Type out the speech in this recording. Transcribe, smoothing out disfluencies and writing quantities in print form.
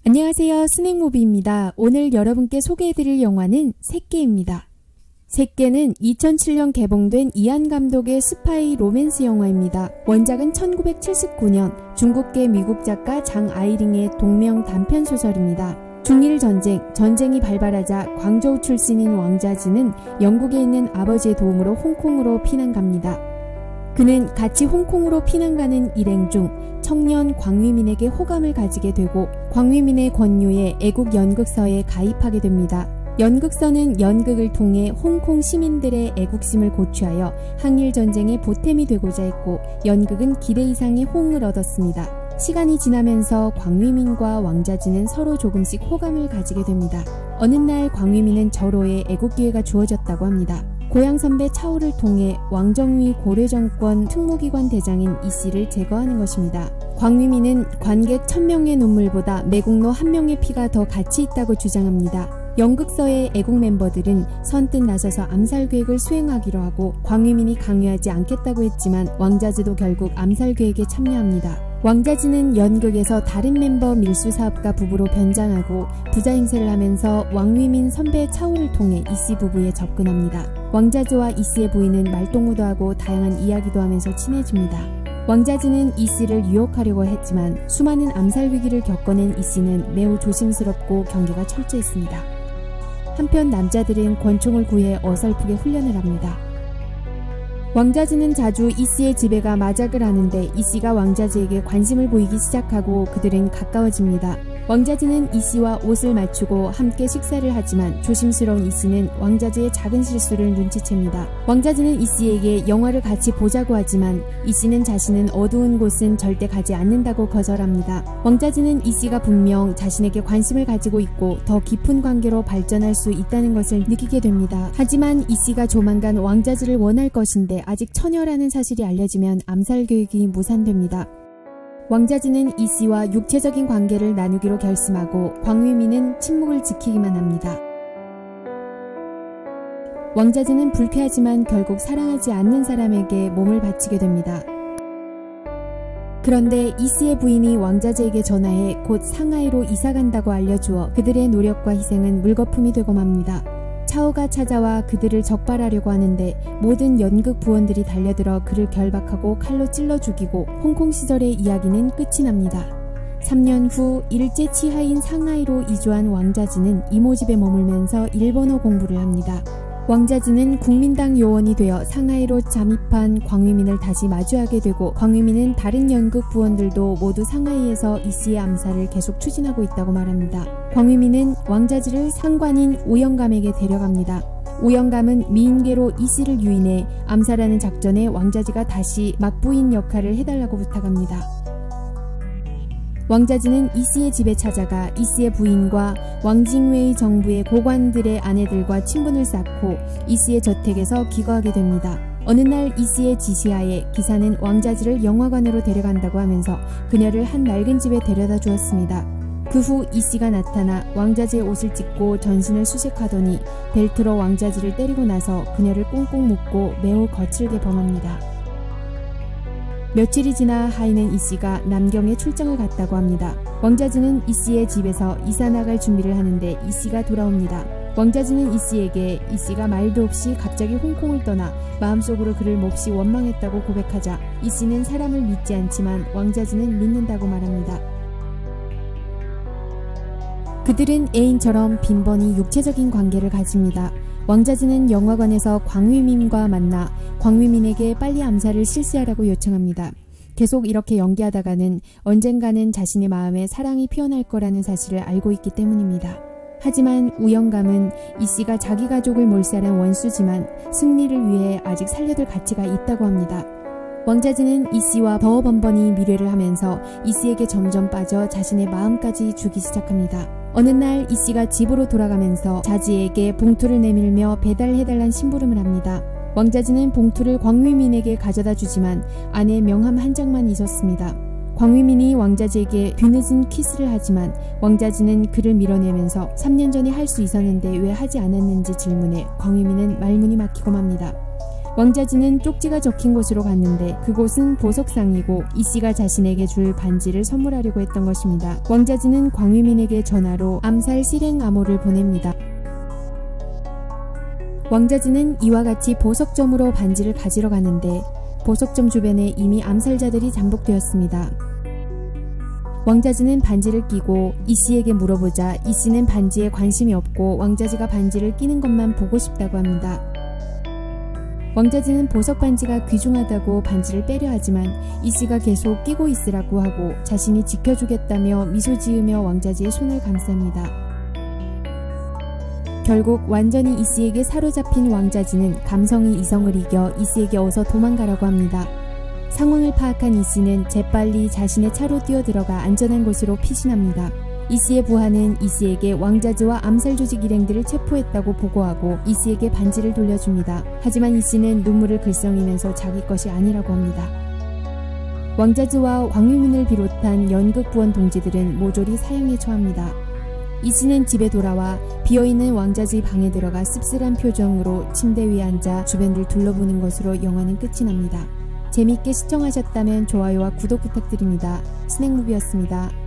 안녕하세요. 스낵무비입니다. 오늘 여러분께 소개해드릴 영화는 새끼입니다. 새끼는 2007년 개봉된 이안 감독의 스파이 로맨스 영화입니다. 원작은 1979년 중국계 미국 작가 장 아이링의 동명 단편소설입니다. 중일전쟁, 전쟁이 발발하자 광저우 출신인 왕자지는 영국에 있는 아버지의 도움으로 홍콩으로 피난갑니다. 그는 같이 홍콩으로 피난가는 일행 중 청년 광위민에게 호감을 가지게 되고 광위민의 권유에 애국 연극서에 가입하게 됩니다. 연극서는 연극을 통해 홍콩 시민들의 애국심을 고취하여 항일전쟁의 보탬이 되고자 했고 연극은 기대 이상의 호응을 얻었습니다. 시간이 지나면서 광위민과 왕자지는 서로 조금씩 호감을 가지게 됩니다. 어느 날 광위민은 절호의 애국 기회가 주어졌다고 합니다. 고향 선배 차오를 통해 왕정위 고려정권 특무기관 대장인 이씨를 제거하는 것입니다. 광위민은 관객 1000명의 눈물보다 매국노 1명의 피가 더 가치 있다고 주장합니다. 연극서의 애국 멤버들은 선뜻 나서서 암살 계획을 수행하기로 하고 광위민이 강요하지 않겠다고 했지만 왕자지도 결국 암살 계획에 참여합니다. 왕자지는 연극에서 다른 멤버 밀수사업가 부부로 변장하고 부자 행세를 하면서 왕위민 선배 차오를 통해 이씨 부부에 접근합니다. 왕자지와 이씨의 부인은 말동무도 하고 다양한 이야기도 하면서 친해집니다. 왕자지는 이씨를 유혹하려고 했지만 수많은 암살 위기를 겪어낸 이씨는 매우 조심스럽고 경계가 철저했습니다. 한편 남자들은 권총을 구해 어설프게 훈련을 합니다. 왕자지는 자주 이씨의 집에 가 마작을 하는데 이씨가 왕자지에게 관심을 보이기 시작하고 그들은 가까워집니다. 왕자지는 이씨와 옷을 맞추고 함께 식사를 하지만 조심스러운 이씨는 왕자지의 작은 실수를 눈치챕니다. 왕자지는 이씨에게 영화를 같이 보자고 하지만 이씨는 자신은 어두운 곳은 절대 가지 않는다고 거절합니다. 왕자지는 이씨가 분명 자신에게 관심을 가지고 있고 더 깊은 관계로 발전할 수 있다는 것을 느끼게 됩니다. 하지만 이씨가 조만간 왕자지를 원할 것인데 아직 처녀라는 사실이 알려지면 암살 계획이 무산됩니다. 왕자지는 이씨와 육체적인 관계를 나누기로 결심하고 광위민은 침묵을 지키기만 합니다. 왕자지는 불쾌하지만 결국 사랑하지 않는 사람에게 몸을 바치게 됩니다. 그런데 이씨의 부인이 왕자지에게 전화해 곧 상하이로 이사간다고 알려주어 그들의 노력과 희생은 물거품이 되고 맙니다. 차오가 찾아와 그들을 적발하려고 하는데 모든 연극 부원들이 달려들어 그를 결박하고 칼로 찔러 죽이고 홍콩 시절의 이야기는 끝이 납니다. 3년 후 일제 치하인 상하이로 이주한 왕자지는 이모 집에 머물면서 일본어 공부를 합니다. 왕자지는 국민당 요원이 되어 상하이로 잠입한 광위민을 다시 마주하게 되고 광위민은 다른 연극 부원들도 모두 상하이에서 이씨의 암살을 계속 추진하고 있다고 말합니다. 광위민은 왕자지를 상관인 우영감에게 데려갑니다. 우영감은 미인계로 이씨를 유인해 암살하는 작전에 왕자지가 다시 막부인 역할을 해달라고 부탁합니다. 왕자지는 이씨의 집에 찾아가 이씨의 부인과 왕징웨이 정부의 고관들의 아내들과 친분을 쌓고 이씨의 저택에서 기거하게 됩니다. 어느 날 이씨의 지시하에 기사는 왕자지를 영화관으로 데려간다고 하면서 그녀를 한 낡은 집에 데려다 주었습니다. 그 후 이씨가 나타나 왕자지의 옷을 찢고 전신을 수색하더니 벨트로 왕자지를 때리고 나서 그녀를 꽁꽁 묶고 매우 거칠게 범합니다. 며칠이 지나 하이는 이씨가 남경에 출장을 갔다고 합니다. 왕자지는 이씨의 집에서 이사 나갈 준비를 하는데 이씨가 돌아옵니다. 왕자지는 이씨에게 이씨가 말도 없이 갑자기 홍콩을 떠나 마음속으로 그를 몹시 원망했다고 고백하자 이씨는 사람을 믿지 않지만 왕자지는 믿는다고 말합니다. 그들은 애인처럼 빈번히 육체적인 관계를 가집니다. 왕자지는 영화관에서 광위민과 만나 광위민에게 빨리 암살을 실시하라고 요청합니다. 계속 이렇게 연기하다가는 언젠가는 자신의 마음에 사랑이 피어날 거라는 사실을 알고 있기 때문입니다. 하지만 우영감은 이씨가 자기 가족을 몰살한 원수지만 승리를 위해 아직 살려둘 가치가 있다고 합니다. 왕자지는 이씨와 더 번번이 미래를 하면서 이씨에게 점점 빠져 자신의 마음까지 주기 시작합니다. 어느 날 이씨가 집으로 돌아가면서 자지에게 봉투를 내밀며 배달해달란 심부름을 합니다. 왕자지는 봉투를 광위민에게 가져다 주지만 안에 명함 한 장만 있었습니다. 광위민이 왕자지에게 뒤늦은 키스를 하지만 왕자지는 그를 밀어내면서 3년 전에 할 수 있었는데 왜 하지 않았는지 질문해 광위민은 말문이 막히고 맙니다. 왕자진은 쪽지가 적힌 곳으로 갔는데 그곳은 보석상이고 이씨가 자신에게 줄 반지를 선물하려고 했던 것입니다. 왕자진은 광유민에게 전화로 암살 실행 암호를 보냅니다. 왕자진은 이와 같이 보석점으로 반지를 가지러 갔는데 보석점 주변에 이미 암살자들이 잠복되었습니다. 왕자진은 반지를 끼고 이씨에게 물어보자 이씨는 반지에 관심이 없고 왕자지가 반지를 끼는 것만 보고 싶다고 합니다. 왕자진은 보석 반지가 귀중하다고 반지를 빼려 하지만 이씨가 계속 끼고 있으라고 하고 자신이 지켜주겠다며 미소 지으며 왕자지의 손을 감쌉니다. 결국 완전히 이씨에게 사로잡힌 왕자진은 감성이 이성을 이겨 이씨에게 어서 도망가라고 합니다. 상황을 파악한 이씨는 재빨리 자신의 차로 뛰어들어가 안전한 곳으로 피신합니다. 이씨의 부하는 이씨에게 왕자지와 암살 조직 일행들을 체포했다고 보고하고 이씨에게 반지를 돌려줍니다. 하지만 이씨는 눈물을 글썽이면서 자기 것이 아니라고 합니다. 왕자지와 광유민을 비롯한 연극 부원 동지들은 모조리 사형에 처합니다. 이씨는 집에 돌아와 비어있는 왕자지 방에 들어가 씁쓸한 표정으로 침대 위에 앉아 주변을 둘러보는 것으로 영화는 끝이 납니다. 재미있게 시청하셨다면 좋아요와 구독 부탁드립니다. 스낵무비였습니다.